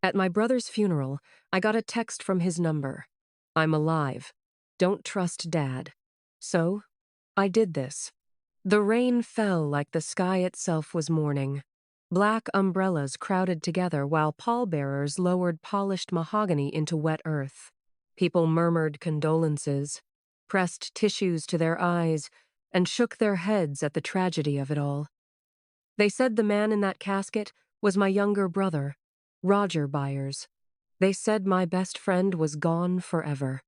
At my brother's funeral, I got a text from his number. I'm alive. Don't trust Dad. So, I did this. The rain fell like the sky itself was mourning. Black umbrellas crowded together while pallbearers lowered polished mahogany into wet earth. People murmured condolences, pressed tissues to their eyes, and shook their heads at the tragedy of it all. They said the man in that casket was my younger brother, Roger Byers. They said my best friend was gone forever.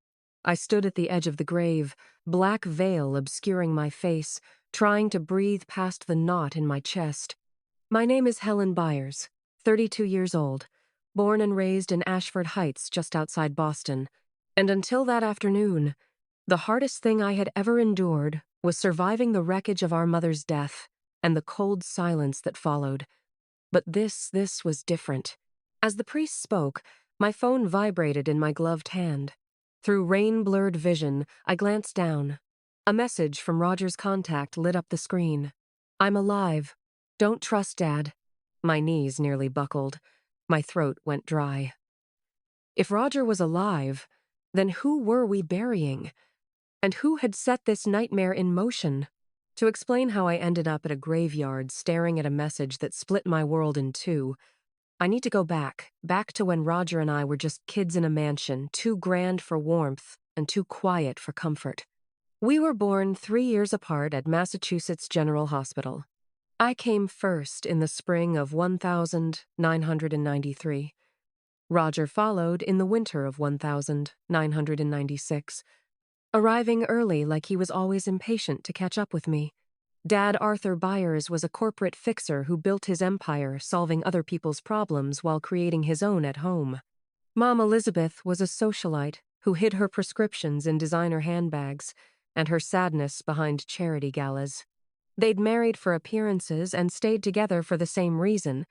I stood at the edge of the grave, black veil obscuring my face, trying to breathe past the knot in my chest. My name is Helen Byers, 32 years old, born and raised in Ashford Heights just outside Boston. And until that afternoon, the hardest thing I had ever endured was surviving the wreckage of our mother's death and the cold silence that followed. But this was different. As the priest spoke, my phone vibrated in my gloved hand. Through rain-blurred vision, I glanced down. A message from Roger's contact lit up the screen. I'm alive. Don't trust Dad. My knees nearly buckled. My throat went dry. If Roger was alive, then who were we burying? And who had set this nightmare in motion? To explain how I ended up at a graveyard staring at a message that split my world in two, I need to go back to when Roger and I were just kids in a mansion, too grand for warmth and too quiet for comfort. We were born 3 years apart at Massachusetts General Hospital. I came first in the spring of 1993. Roger followed in the winter of 1996, arriving early like he was always impatient to catch up with me. Dad Arthur Byers was a corporate fixer who built his empire solving other people's problems while creating his own at home. Mom Elizabeth was a socialite who hid her prescriptions in designer handbags and her sadness behind charity galas. They'd married for appearances and stayed together for the same reason,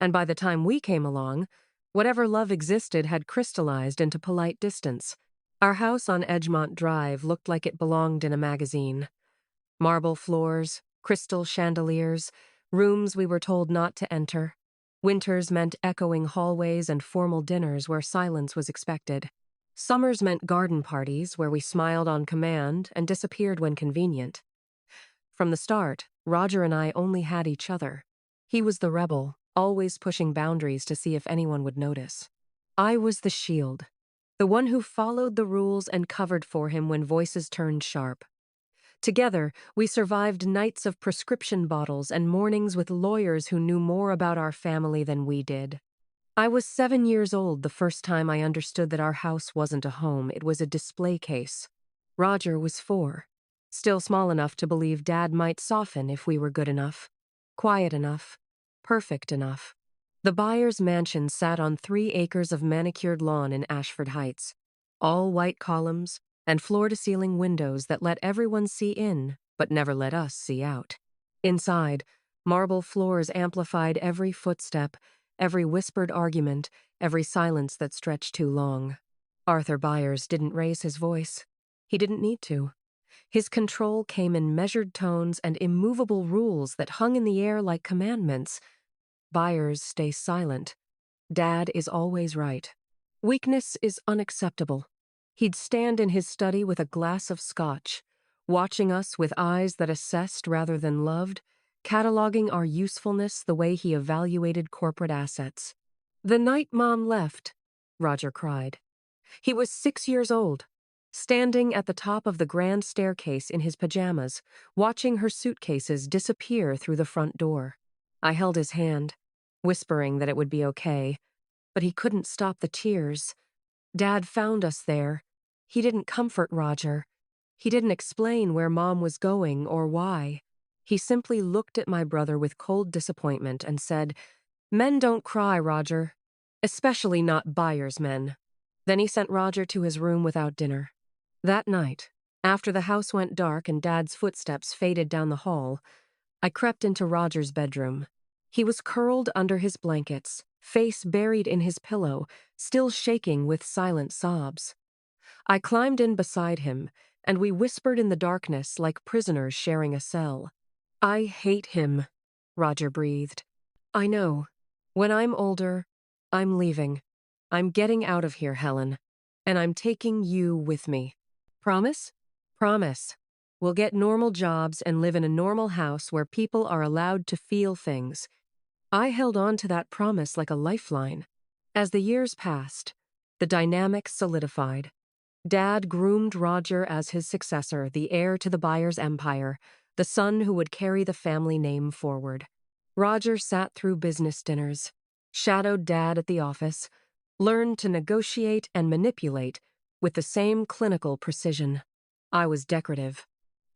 and by the time we came along, whatever love existed had crystallized into polite distance. Our house on Edgemont Drive looked like it belonged in a magazine. Marble floors, crystal chandeliers, rooms we were told not to enter. Winters meant echoing hallways and formal dinners where silence was expected. Summers meant garden parties where we smiled on command and disappeared when convenient. From the start, Roger and I only had each other. He was the rebel, always pushing boundaries to see if anyone would notice. I was the shield, the one who followed the rules and covered for him when voices turned sharp. Together, we survived nights of prescription bottles and mornings with lawyers who knew more about our family than we did. I was 7 years old the first time I understood that our house wasn't a home, it was a display case. Roger was 4, still small enough to believe Dad might soften if we were good enough, quiet enough, perfect enough. The Byers mansion sat on 3 acres of manicured lawn in Ashford Heights, all white columns, and floor-to-ceiling windows that let everyone see in, but never let us see out. Inside, marble floors amplified every footstep, every whispered argument, every silence that stretched too long. Arthur Byers didn't raise his voice. He didn't need to. His control came in measured tones and immovable rules that hung in the air like commandments. Byers stays silent. Dad is always right. Weakness is unacceptable. He'd stand in his study with a glass of scotch, watching us with eyes that assessed rather than loved, cataloging our usefulness the way he evaluated corporate assets. The night Mom left, Roger cried. He was 6 years old, standing at the top of the grand staircase in his pajamas, watching her suitcases disappear through the front door. I held his hand, whispering that it would be okay, but he couldn't stop the tears. Dad found us there. He didn't comfort Roger. He didn't explain where Mom was going or why. He simply looked at my brother with cold disappointment and said, "Men don't cry, Roger. Especially not Byers men." Then he sent Roger to his room without dinner. That night, after the house went dark and Dad's footsteps faded down the hall, I crept into Roger's bedroom. He was curled under his blankets, face buried in his pillow, still shaking with silent sobs. I climbed in beside him, and we whispered in the darkness like prisoners sharing a cell. "I hate him," Roger breathed. "I know. When I'm older, I'm leaving. I'm getting out of here, Helen. And I'm taking you with me. Promise? Promise. We'll get normal jobs and live in a normal house where people are allowed to feel things. I held on to that promise like a lifeline. As the years passed, the dynamic solidified. Dad groomed Roger as his successor, the heir to the Byers empire, the son who would carry the family name forward. Roger sat through business dinners, shadowed Dad at the office, learned to negotiate and manipulate with the same clinical precision. I was decorative.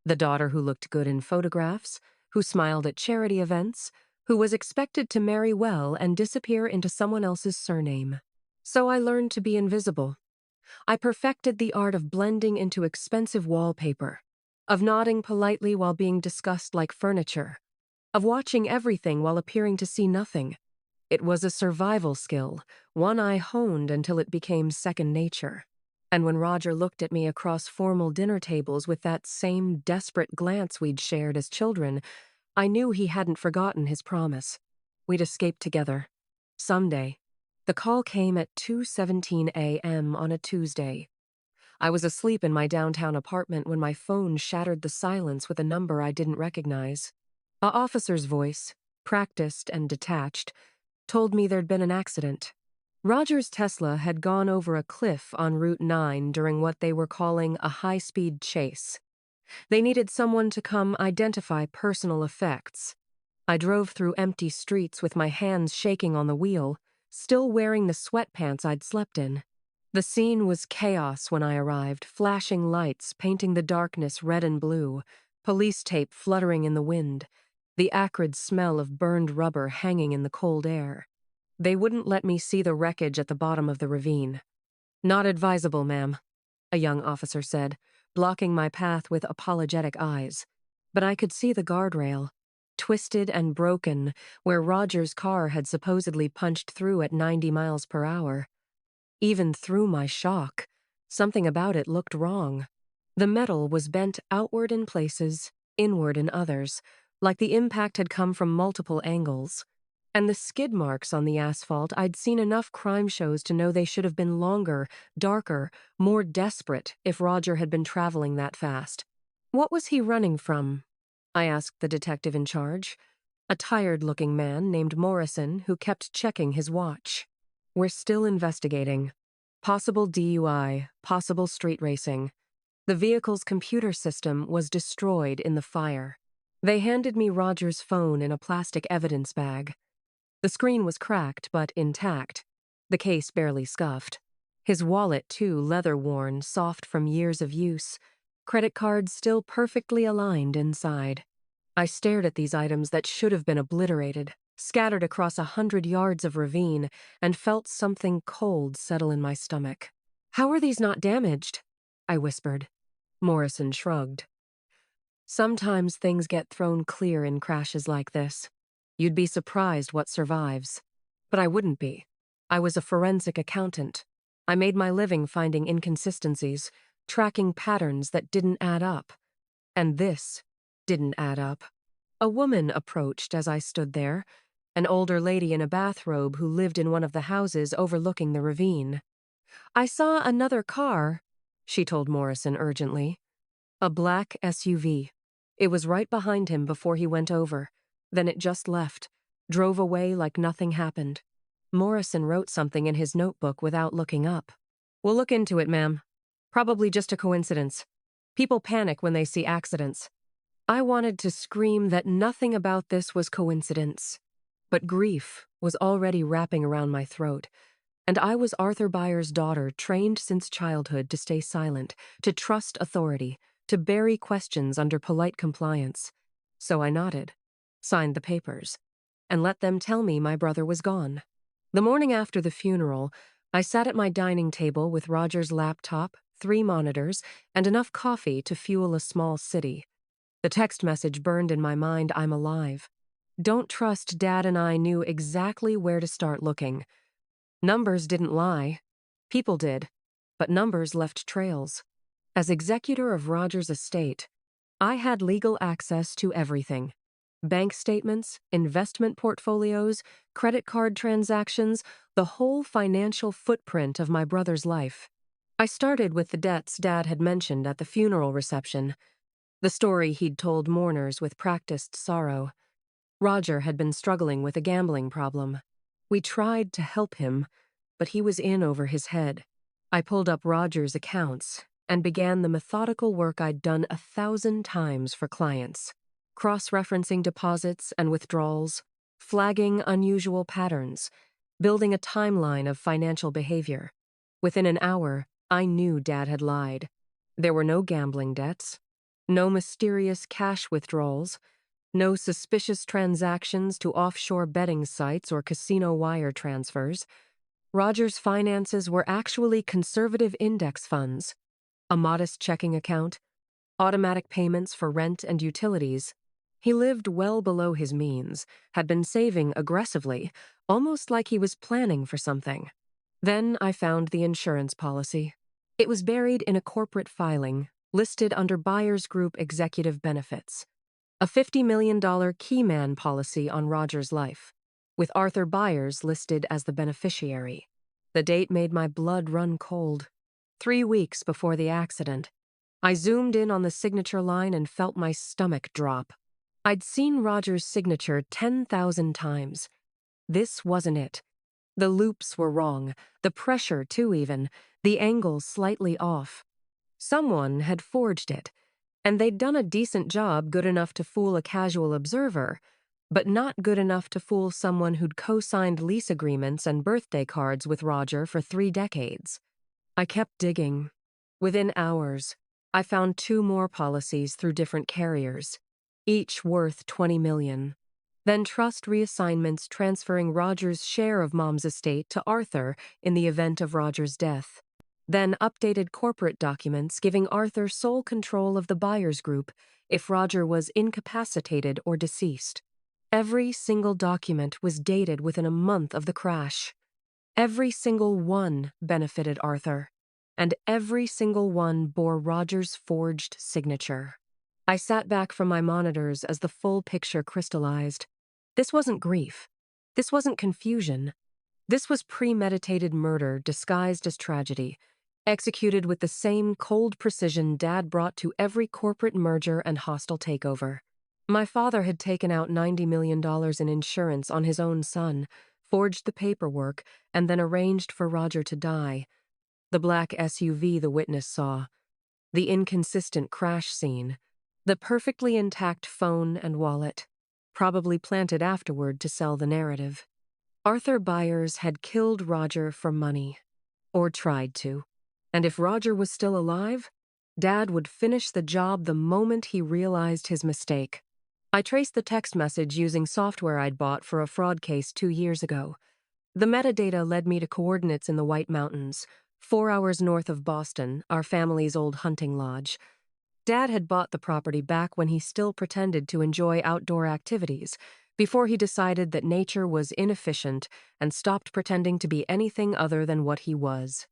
The daughter who looked good in photographs, who smiled at charity events, who was expected to marry well and disappear into someone else's surname. So I learned to be invisible. I perfected the art of blending into expensive wallpaper, of nodding politely while being discussed like furniture, of watching everything while appearing to see nothing. It was a survival skill, one I honed until it became second nature. And when Roger looked at me across formal dinner tables with that same desperate glance we'd shared as children, I knew he hadn't forgotten his promise. We'd escape together. Someday. The call came at 2:17 a.m. on a Tuesday. I was asleep in my downtown apartment when my phone shattered the silence with a number I didn't recognize. A officer's voice, practiced and detached, told me there'd been an accident. Roger's Tesla had gone over a cliff on Route 9 during what they were calling a high-speed chase. They needed someone to come identify personal effects. I drove through empty streets with my hands shaking on the wheel, still wearing the sweatpants I'd slept in. The scene was chaos when I arrived, flashing lights painting the darkness red and blue, police tape fluttering in the wind, the acrid smell of burned rubber hanging in the cold air. They wouldn't let me see the wreckage at the bottom of the ravine. "Not advisable, ma'am," a young officer said, blocking my path with apologetic eyes. But I could see the guardrail, twisted and broken, where Roger's car had supposedly punched through at 90 miles per hour. Even through my shock, something about it looked wrong. The metal was bent outward in places, inward in others, like the impact had come from multiple angles. And the skid marks on the asphalt, I'd seen enough crime shows to know they should have been longer, darker, more desperate if Roger had been traveling that fast. What was he running from? I asked the detective in charge, a tired-looking man named Morrison who kept checking his watch. "We're still investigating. Possible DUI, possible street racing. The vehicle's computer system was destroyed in the fire." They handed me Roger's phone in a plastic evidence bag. The screen was cracked, but intact. The case barely scuffed. His wallet, too, leather-worn, soft from years of use. Credit cards still perfectly aligned inside. I stared at these items that should have been obliterated, scattered across 100 yards of ravine, and felt something cold settle in my stomach. "How are these not damaged?" I whispered. Morrison shrugged. "Sometimes things get thrown clear in crashes like this. You'd be surprised what survives. But I wouldn't be. I was a forensic accountant. I made my living finding inconsistencies, tracking patterns that didn't add up. And this didn't add up." A woman approached as I stood there, an older lady in a bathrobe who lived in one of the houses overlooking the ravine. "I saw another car," she told Morrison urgently. A black SUV. It was right behind him before he went over. Then it just left, drove away like nothing happened. Morrison wrote something in his notebook without looking up. "We'll look into it, ma'am. Probably just a coincidence. People panic when they see accidents." I wanted to scream that nothing about this was coincidence. But grief was already wrapping around my throat. And I was Arthur Byers' daughter, trained since childhood to stay silent, to trust authority, to bury questions under polite compliance. So I nodded, signed the papers, and let them tell me my brother was gone. The morning after the funeral, I sat at my dining table with Roger's laptop, 3 monitors, and enough coffee to fuel a small city. The text message burned in my mind, "I'm alive." Don't trust Dad and I knew exactly where to start looking. Numbers didn't lie. People did. But numbers left trails. As executor of Roger's estate, I had legal access to everything. Bank statements, investment portfolios, credit card transactions, the whole financial footprint of my brother's life. I started with the debts Dad had mentioned at the funeral reception, the story he'd told mourners with practiced sorrow. Roger had been struggling with a gambling problem. We tried to help him, but he was in over his head. I pulled up Roger's accounts and began the methodical work I'd done 1,000 times for clients, cross-referencing deposits and withdrawals, flagging unusual patterns, building a timeline of financial behavior. Within an hour, I knew Dad had lied. There were no gambling debts, no mysterious cash withdrawals, no suspicious transactions to offshore betting sites or casino wire transfers. Roger's finances were actually conservative index funds, a modest checking account, automatic payments for rent and utilities. He lived well below his means, had been saving aggressively, almost like he was planning for something. Then I found the insurance policy. It was buried in a corporate filing, listed under Buyers Group Executive Benefits. A $50 million Keyman policy on Roger's life, with Arthur Byers listed as the beneficiary. The date made my blood run cold. 3 weeks before the accident. I zoomed in on the signature line and felt my stomach drop. I'd seen Roger's signature 10,000 times. This wasn't it. The loops were wrong, the pressure too even, the angle slightly off. Someone had forged it, and they'd done a decent job good enough to fool a casual observer, but not good enough to fool someone who'd co-signed lease agreements and birthday cards with Roger for 3 decades. I kept digging. Within hours, I found 2 more policies through different carriers, each worth $20 million. Then trust reassignments transferring Roger's share of Mom's estate to Arthur in the event of Roger's death. Then updated corporate documents giving Arthur sole control of the Buyers Group if Roger was incapacitated or deceased. Every single document was dated within a month of the crash. Every single one benefited Arthur, and every single one bore Roger's forged signature. I sat back from my monitors as the full picture crystallized. This wasn't grief. This wasn't confusion. This was premeditated murder disguised as tragedy, executed with the same cold precision Dad brought to every corporate merger and hostile takeover. My father had taken out $90 million in insurance on his own son, forged the paperwork, and then arranged for Roger to die. The black SUV the witness saw, the inconsistent crash scene, the perfectly intact phone and wallet, probably planted afterward to sell the narrative. Arthur Byers had killed Roger for money, or tried to. And if Roger was still alive, Dad would finish the job the moment he realized his mistake. I traced the text message using software I'd bought for a fraud case 2 years ago. The metadata led me to coordinates in the White Mountains, 4 hours north of Boston, our family's old hunting lodge. Dad had bought the property back when he still pretended to enjoy outdoor activities, before he decided that nature was inefficient and stopped pretending to be anything other than what he was.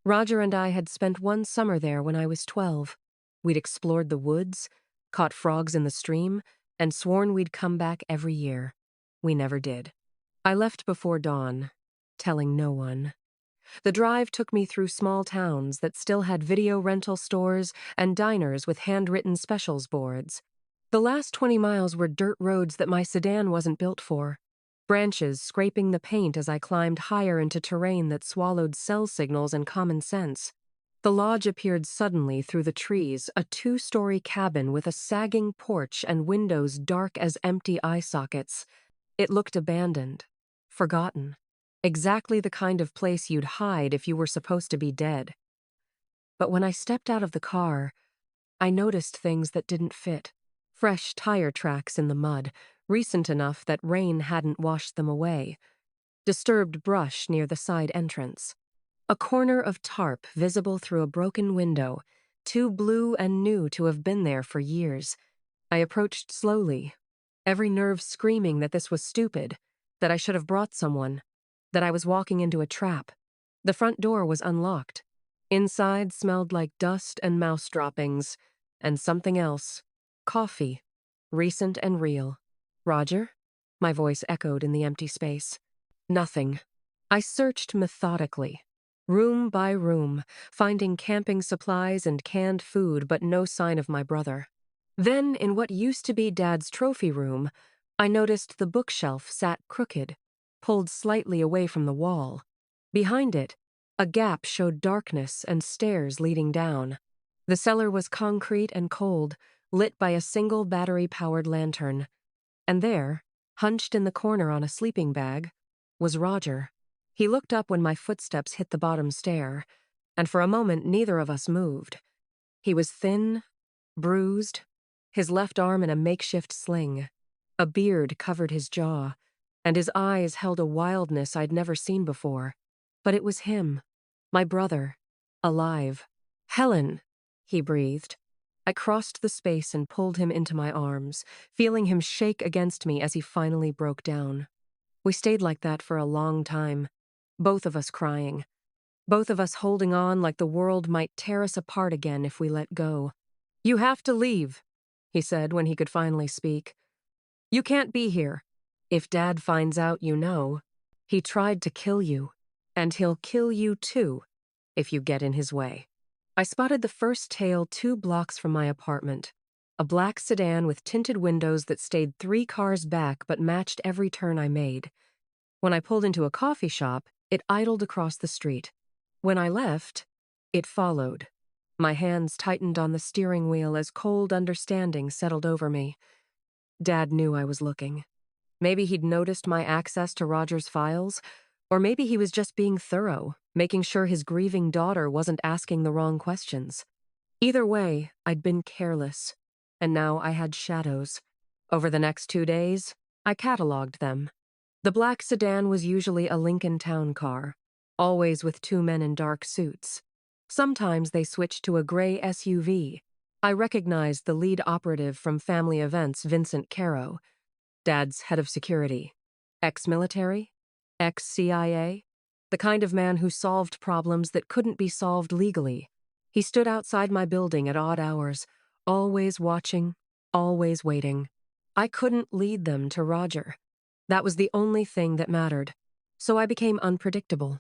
Roger and I had spent one summer there when I was 12. We'd explored the woods, caught frogs in the stream, and sworn we'd come back every year. We never did. I left before dawn, telling no one. The drive took me through small towns that still had video rental stores and diners with handwritten specials boards. The last 20 miles were dirt roads that my sedan wasn't built for, branches scraping the paint as I climbed higher into terrain that swallowed cell signals and common sense. The lodge appeared suddenly through the trees, a 2-story cabin with a sagging porch and windows dark as empty eye sockets. It looked abandoned, forgotten. Exactly the kind of place you'd hide if you were supposed to be dead. But when I stepped out of the car, I noticed things that didn't fit. Fresh tire tracks in the mud, recent enough that rain hadn't washed them away. Disturbed brush near the side entrance. A corner of tarp visible through a broken window, too blue and new to have been there for years. I approached slowly, every nerve screaming that this was stupid, that I should have brought someone, that I was walking into a trap. The front door was unlocked. Inside smelled like dust and mouse droppings, and something else. Coffee. Recent and real. Roger? My voice echoed in the empty space. Nothing. I searched methodically, room by room, finding camping supplies and canned food, but no sign of my brother. Then, in what used to be Dad's trophy room, I noticed the bookshelf sat crooked, pulled slightly away from the wall. Behind it, a gap showed darkness and stairs leading down. The cellar was concrete and cold, lit by a single battery-powered lantern. And there, hunched in the corner on a sleeping bag, was Roger. He looked up when my footsteps hit the bottom stair, and for a moment neither of us moved. He was thin, bruised, his left arm in a makeshift sling. A beard covered his jaw, and his eyes held a wildness I'd never seen before. But it was him, my brother, alive. "Helen," he breathed. I crossed the space and pulled him into my arms, feeling him shake against me as he finally broke down. We stayed like that for a long time, both of us crying, both of us holding on like the world might tear us apart again if we let go. "You have to leave," he said when he could finally speak. "You can't be here. If Dad finds out, you know. He tried to kill you, and he'll kill you too if you get in his way." I spotted the first tail 2 blocks from my apartment, a black sedan with tinted windows that stayed 3 cars back but matched every turn I made. When I pulled into a coffee shop, it idled across the street. When I left, it followed. My hands tightened on the steering wheel as cold understanding settled over me. Dad knew I was looking. Maybe he'd noticed my access to Roger's files, or maybe he was just being thorough, making sure his grieving daughter wasn't asking the wrong questions. Either way, I'd been careless, and now I had shadows. Over the next 2 days, I cataloged them. The black sedan was usually a Lincoln Town car, always with 2 men in dark suits. Sometimes they switched to a gray SUV. I recognized the lead operative from Family Events, Vincent Caro, Dad's head of security. Ex-military? Ex-CIA? The kind of man who solved problems that couldn't be solved legally. He stood outside my building at odd hours, always watching, always waiting. I couldn't lead them to Roger. That was the only thing that mattered. So I became unpredictable.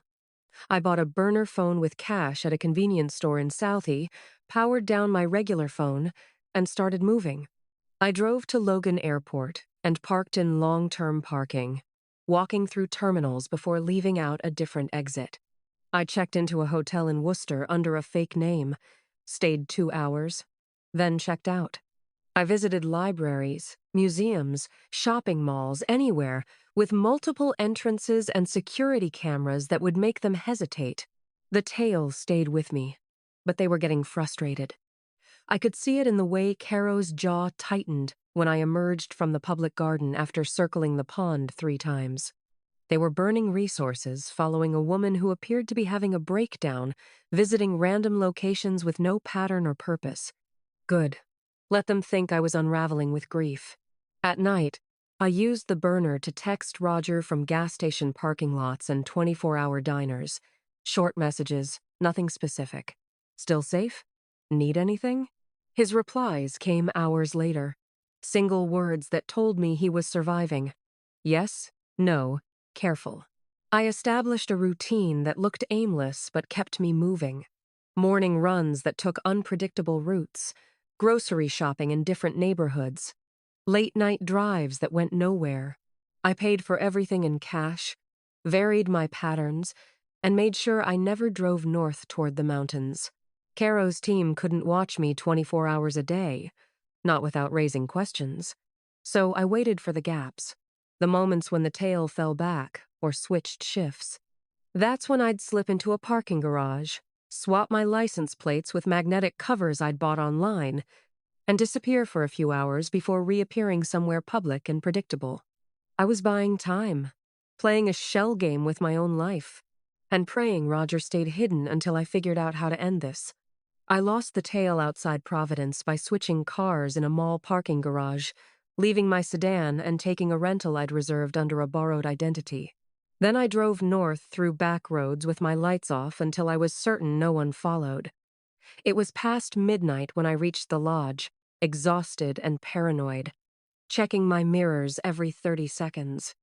I bought a burner phone with cash at a convenience store in Southie, powered down my regular phone, and started moving. I drove to Logan Airport and parked in long-term parking, walking through terminals before leaving out a different exit. I checked into a hotel in Worcester under a fake name, stayed 2 hours, then checked out. I visited libraries, museums, shopping malls, anywhere, with multiple entrances and security cameras that would make them hesitate. The tail stayed with me, but they were getting frustrated. I could see it in the way Caro's jaw tightened when I emerged from the public garden after circling the pond 3 times. They were burning resources following a woman who appeared to be having a breakdown, visiting random locations with no pattern or purpose. Good. Let them think I was unraveling with grief. At night, I used the burner to text Roger from gas station parking lots and 24-hour diners. Short messages, nothing specific. Still safe? Need anything? His replies came hours later. Single words that told me he was surviving. Yes, no, careful. I established a routine that looked aimless but kept me moving. Morning runs that took unpredictable routes. Grocery shopping in different neighborhoods. Late-night drives that went nowhere. I paid for everything in cash, varied my patterns, and made sure I never drove north toward the mountains. Caro's team couldn't watch me 24 hours a day, not without raising questions. So I waited for the gaps, the moments when the tail fell back or switched shifts. That's when I'd slip into a parking garage, swap my license plates with magnetic covers I'd bought online, and disappear for a few hours before reappearing somewhere public and predictable. I was buying time, playing a shell game with my own life, and praying Roger stayed hidden until I figured out how to end this. I lost the tail outside Providence by switching cars in a mall parking garage, leaving my sedan and taking a rental I'd reserved under a borrowed identity. Then I drove north through back roads with my lights off until I was certain no one followed. It was past midnight when I reached the lodge, exhausted and paranoid. checking my mirrors every 30 seconds.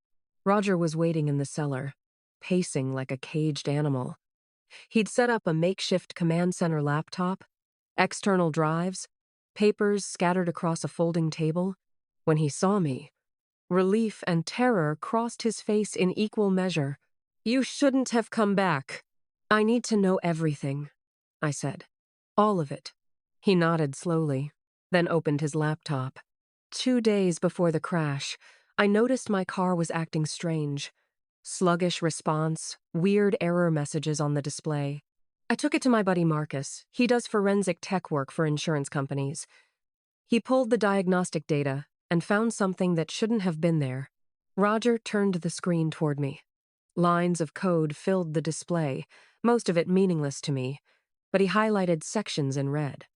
Roger was waiting in the cellar, pacing like a caged animal. He'd set up a makeshift command center laptop, external drives, papers scattered across a folding table. When he saw me, relief and terror crossed his face in equal measure. "You shouldn't have come back." "I need to know everything," I said. "All of it." He nodded slowly, then opened his laptop. 2 days before the crash, I noticed my car was acting strange. Sluggish response, weird error messages on the display. I took it to my buddy Marcus. He does forensic tech work for insurance companies. He pulled the diagnostic data and found something that shouldn't have been there. Roger turned the screen toward me. Lines of code filled the display, most of it meaningless to me, but he highlighted sections in red.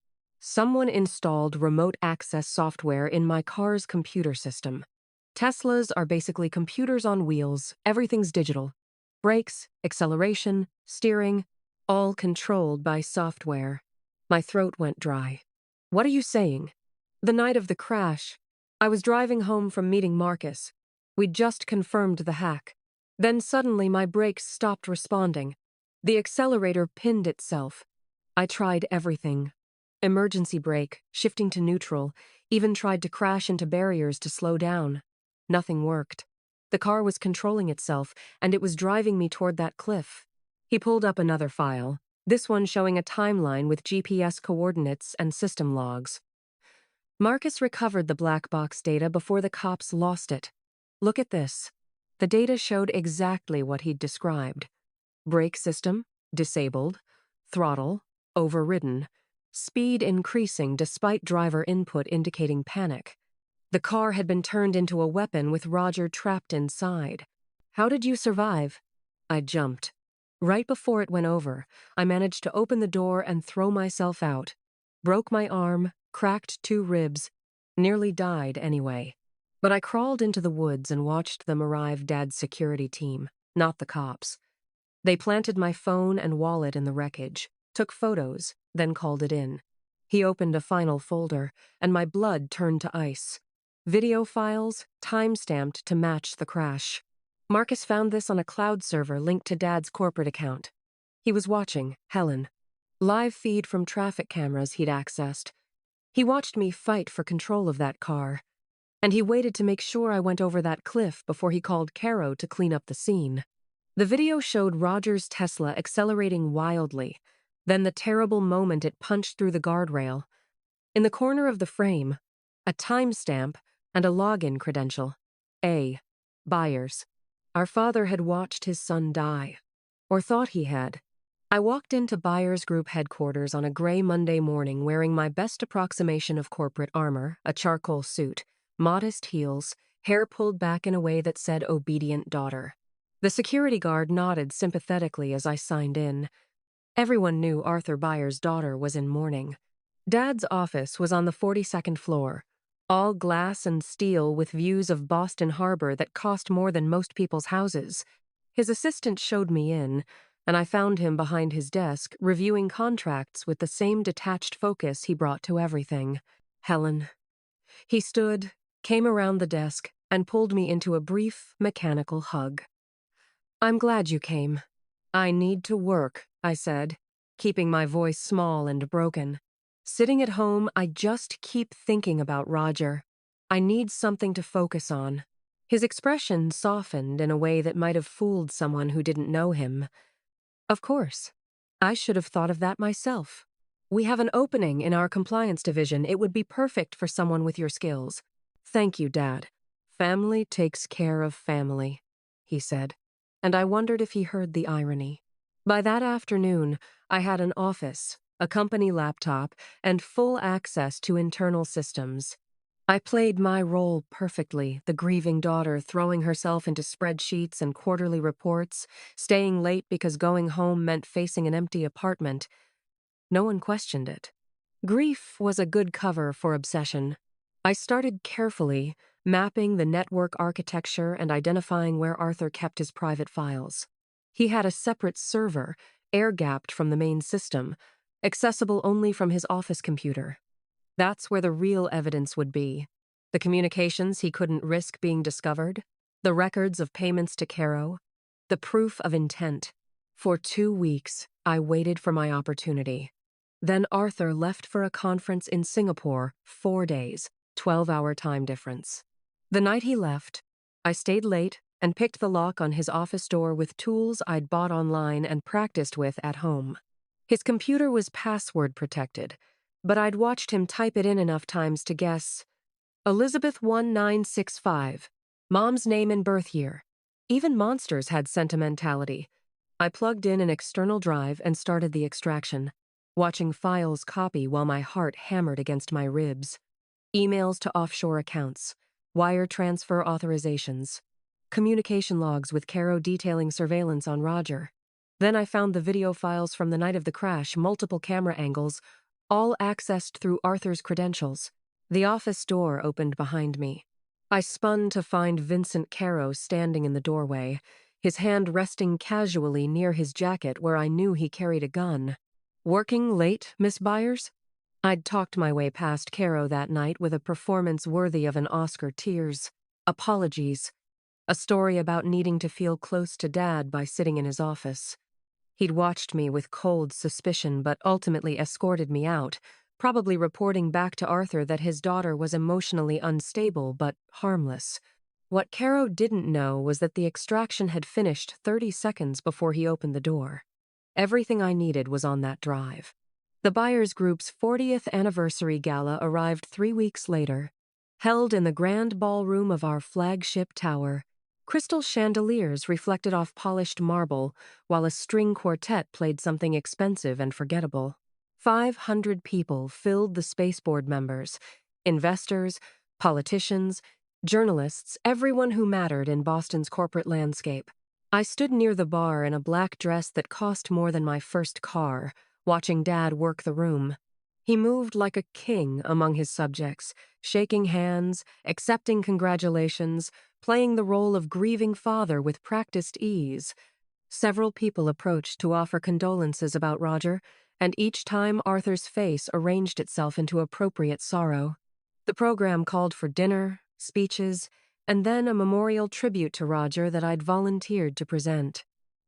Someone installed remote access software in my car's computer system. Teslas are basically computers on wheels, everything's digital. Brakes, acceleration, steering, all controlled by software. My throat went dry. "What are you saying?" "The night of the crash, I was driving home from meeting Marcus. We'd just confirmed the hack. Then suddenly my brakes stopped responding. The accelerator pinned itself. I tried everything. Emergency brake, shifting to neutral, even tried to crash into barriers to slow down. Nothing worked. The car was controlling itself, and it was driving me toward that cliff." He pulled up another file, this one showing a timeline with GPS coordinates and system logs. "Marcus recovered the black box data before the cops lost it. Look at this." The data showed exactly what he'd described. Brake system, disabled. Throttle, overridden. Speed increasing despite driver input indicating panic. The car had been turned into a weapon with Roger trapped inside. "How did you survive?" I jumped. Right before it went over, I managed to open the door and throw myself out. Broke my arm, cracked 2 ribs, nearly died anyway. But I crawled into the woods and watched them arrive Dad's security team, not the cops. They planted my phone and wallet in the wreckage, took photos, then called it in. He opened a final folder, and my blood turned to ice. Video files, time-stamped to match the crash. Marcus found this on a cloud server linked to Dad's corporate account. He was watching, Helen. Live feed from traffic cameras he'd accessed. He watched me fight for control of that car. And he waited to make sure I went over that cliff before he called Caro to clean up the scene. The video showed Roger's Tesla accelerating wildly, then the terrible moment it punched through the guardrail. In the corner of the frame, a timestamp and a login credential. A. Byers. Our father had watched his son die, or thought he had. I walked into Byers Group headquarters on a gray Monday morning wearing my best approximation of corporate armor, a charcoal suit, modest heels, hair pulled back in a way that said obedient daughter. The security guard nodded sympathetically as I signed in. Everyone knew Arthur Byers' daughter was in mourning. Dad's office was on the 42nd floor, all glass and steel with views of Boston Harbor that cost more than most people's houses. His assistant showed me in, and I found him behind his desk reviewing contracts with the same detached focus he brought to everything. "Helen." He stood, came around the desk, and pulled me into a brief, mechanical hug. "I'm glad you came." "I need to work," I said, keeping my voice small and broken. Sitting at home, I just keep thinking about Roger. I need something to focus on. His expression softened in a way that might have fooled someone who didn't know him. "Of course. I should have thought of that myself. We have an opening in our compliance division. It would be perfect for someone with your skills." "Thank you, Dad. Family takes care of family," he said, and I wondered if he heard the irony. By that afternoon, I had an office, a company laptop, and full access to internal systems. I played my role perfectly, the grieving daughter throwing herself into spreadsheets and quarterly reports, staying late because going home meant facing an empty apartment. No one questioned it. Grief was a good cover for obsession. I started carefully, mapping the network architecture and identifying where Arthur kept his private files. He had a separate server, air-gapped from the main system, accessible only from his office computer. That's where the real evidence would be. The communications he couldn't risk being discovered, the records of payments to Caro, the proof of intent. For 2 weeks, I waited for my opportunity. Then Arthur left for a conference in Singapore, 4 days, 12-hour time difference. The night he left, I stayed late and picked the lock on his office door with tools I'd bought online and practiced with at home. His computer was password protected, but I'd watched him type it in enough times to guess Elizabeth 1965, Mom's name and birth year. Even monsters had sentimentality. I plugged in an external drive and started the extraction, watching files copy while my heart hammered against my ribs. Emails to offshore accounts, wire transfer authorizations, communication logs with Caro detailing surveillance on Roger. Then I found the video files from the night of the crash, multiple camera angles, all accessed through Arthur's credentials. The office door opened behind me. I spun to find Vincent Caro standing in the doorway, his hand resting casually near his jacket where I knew he carried a gun. "Working late, Miss Byers?" I'd talked my way past Caro that night with a performance worthy of an Oscar tears. Apologies. A story about needing to feel close to Dad by sitting in his office. He'd watched me with cold suspicion but ultimately escorted me out, probably reporting back to Arthur that his daughter was emotionally unstable but harmless. What Caro didn't know was that the extraction had finished 30 seconds before he opened the door. Everything I needed was on that drive. The Byers Group's 40th anniversary gala arrived 3 weeks later, held in the grand ballroom of our flagship tower. Crystal chandeliers reflected off polished marble, while a string quartet played something expensive and forgettable. 500 people filled the Spaceport members, investors, politicians, journalists, everyone who mattered in Boston's corporate landscape. I stood near the bar in a black dress that cost more than my first car, watching Dad work the room. He moved like a king among his subjects, shaking hands, accepting congratulations, playing the role of grieving father with practiced ease. Several people approached to offer condolences about Roger, and each time Arthur's face arranged itself into appropriate sorrow. The program called for dinner, speeches, and then a memorial tribute to Roger that I'd volunteered to present.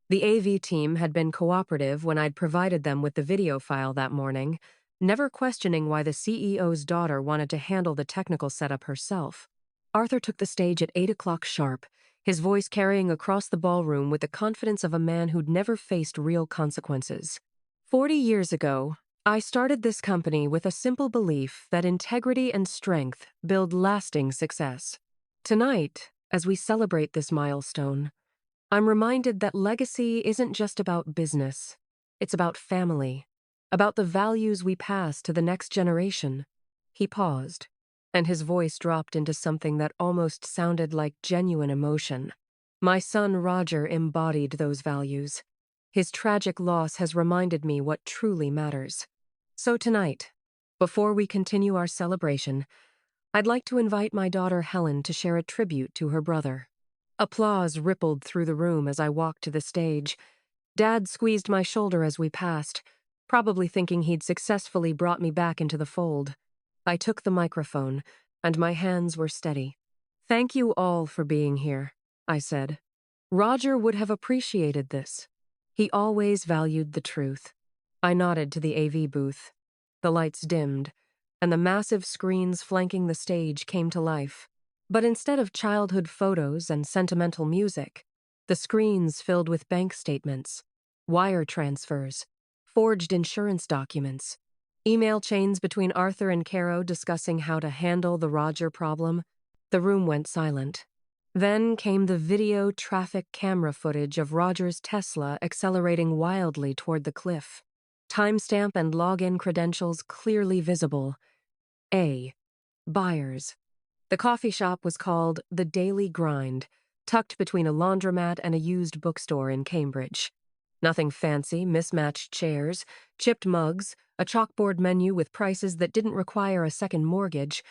The AV team had been cooperative when I'd provided them with the video file that morning, never questioning why the CEO's daughter wanted to handle the technical setup herself. Arthur took the stage at 8 o'clock sharp, his voice carrying across the ballroom with the confidence of a man who'd never faced real consequences. 40 years ago, I started this company with a simple belief that integrity and strength build lasting success. Tonight, as we celebrate this milestone, I'm reminded that legacy isn't just about business. It's about family, about the values we pass to the next generation. He paused, and his voice dropped into something that almost sounded like genuine emotion. My son Roger embodied those values. His tragic loss has reminded me what truly matters. So tonight, before we continue our celebration, I'd like to invite my daughter Helen to share a tribute to her brother. Applause rippled through the room as I walked to the stage. Dad squeezed my shoulder as we passed, probably thinking he'd successfully brought me back into the fold. I took the microphone, and my hands were steady. "Thank you all for being here," I said. "Roger would have appreciated this. He always valued the truth." I nodded to the AV booth. The lights dimmed, and the massive screens flanking the stage came to life. But instead of childhood photos and sentimental music, the screens filled with bank statements, wire transfers, forged insurance documents, email chains between Arthur and Caro discussing how to handle the Roger problem. The room went silent. Then came the video traffic camera footage of Roger's Tesla accelerating wildly toward the cliff. Timestamp and login credentials clearly visible. A. Byers. The coffee shop was called The Daily Grind, tucked between a laundromat and a used bookstore in Cambridge. Nothing fancy, mismatched chairs, chipped mugs, a chalkboard menu with prices that didn't require a second mortgage.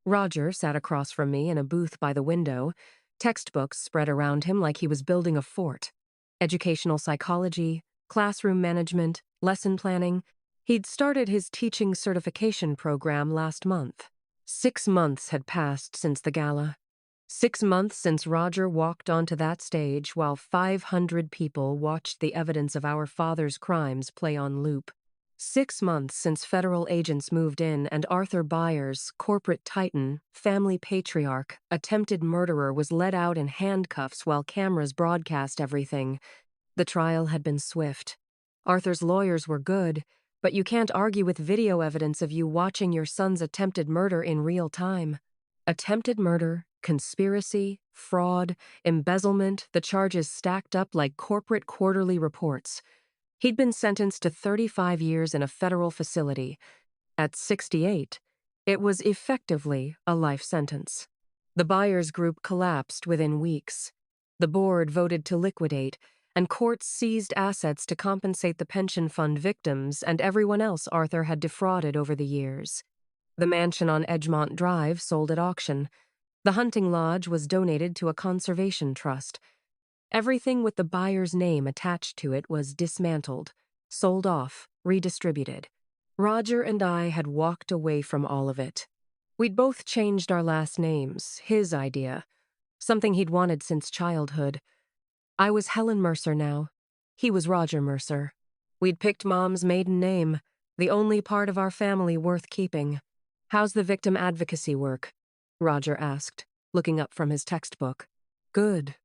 Roger sat across from me in a booth by the window, textbooks spread around him like he was building a fort. Educational psychology, classroom management, lesson planning. He'd started his teaching certification program last month. 6 months had passed since the gala. 6 months since Roger walked onto that stage while 500 people watched the evidence of our father's crimes play on loop. 6 months since federal agents moved in and Arthur Byers, corporate titan, family patriarch, attempted murderer, was led out in handcuffs while cameras broadcast everything. The trial had been swift. Arthur's lawyers were good, but you can't argue with video evidence of you watching your son's attempted murder in real time. Attempted murder, conspiracy, fraud, embezzlement, the charges stacked up like corporate quarterly reports. He'd been sentenced to 35 years in a federal facility. At 68, it was effectively a life sentence. The buyers group collapsed within weeks. The board voted to liquidate, and courts seized assets to compensate the pension fund victims and everyone else Arthur had defrauded over the years. The mansion on Edgemont Drive sold at auction. The hunting lodge was donated to a conservation trust. Everything with the buyer's name attached to it was dismantled, sold off, redistributed. Roger and I had walked away from all of it. We'd both changed our last names, his idea, something he'd wanted since childhood. I was Helen Mercer now. He was Roger Mercer. We'd picked Mom's maiden name, the only part of our family worth keeping. "How's the victim advocacy work?" Roger asked, looking up from his textbook. "Good.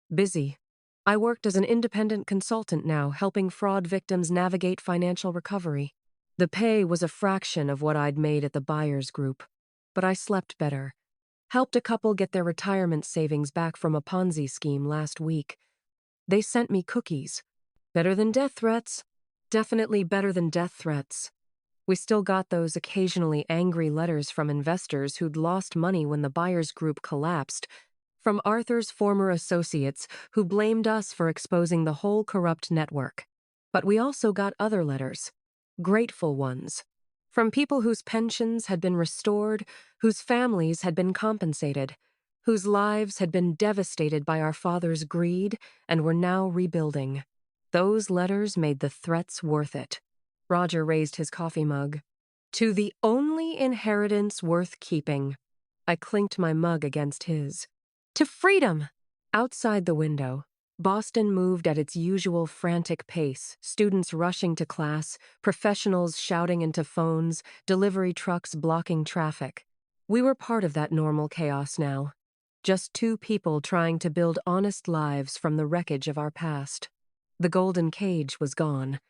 Busy. I worked as an independent consultant now, helping fraud victims navigate financial recovery. The pay was a fraction of what I'd made at the buyers group, but I slept better. Helped a couple get their retirement savings back from a Ponzi scheme last week. They sent me cookies. Better than death threats. Definitely better than death threats. We still got those occasionally angry letters from investors who'd lost money when the buyers group collapsed, from Arthur's former associates who blamed us for exposing the whole corrupt network. But we also got other letters, grateful ones, from people whose pensions had been restored, whose families had been compensated, whose lives had been devastated by our father's greed and were now rebuilding. Those letters made the threats worth it. Roger raised his coffee mug. "To the only inheritance worth keeping." I clinked my mug against his. "To freedom!" Outside the window, Boston moved at its usual frantic pace, students rushing to class, professionals shouting into phones, delivery trucks blocking traffic. We were part of that normal chaos now. Just two people trying to build honest lives from the wreckage of our past. The golden cage was gone,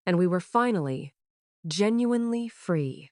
and we were finally, genuinely free.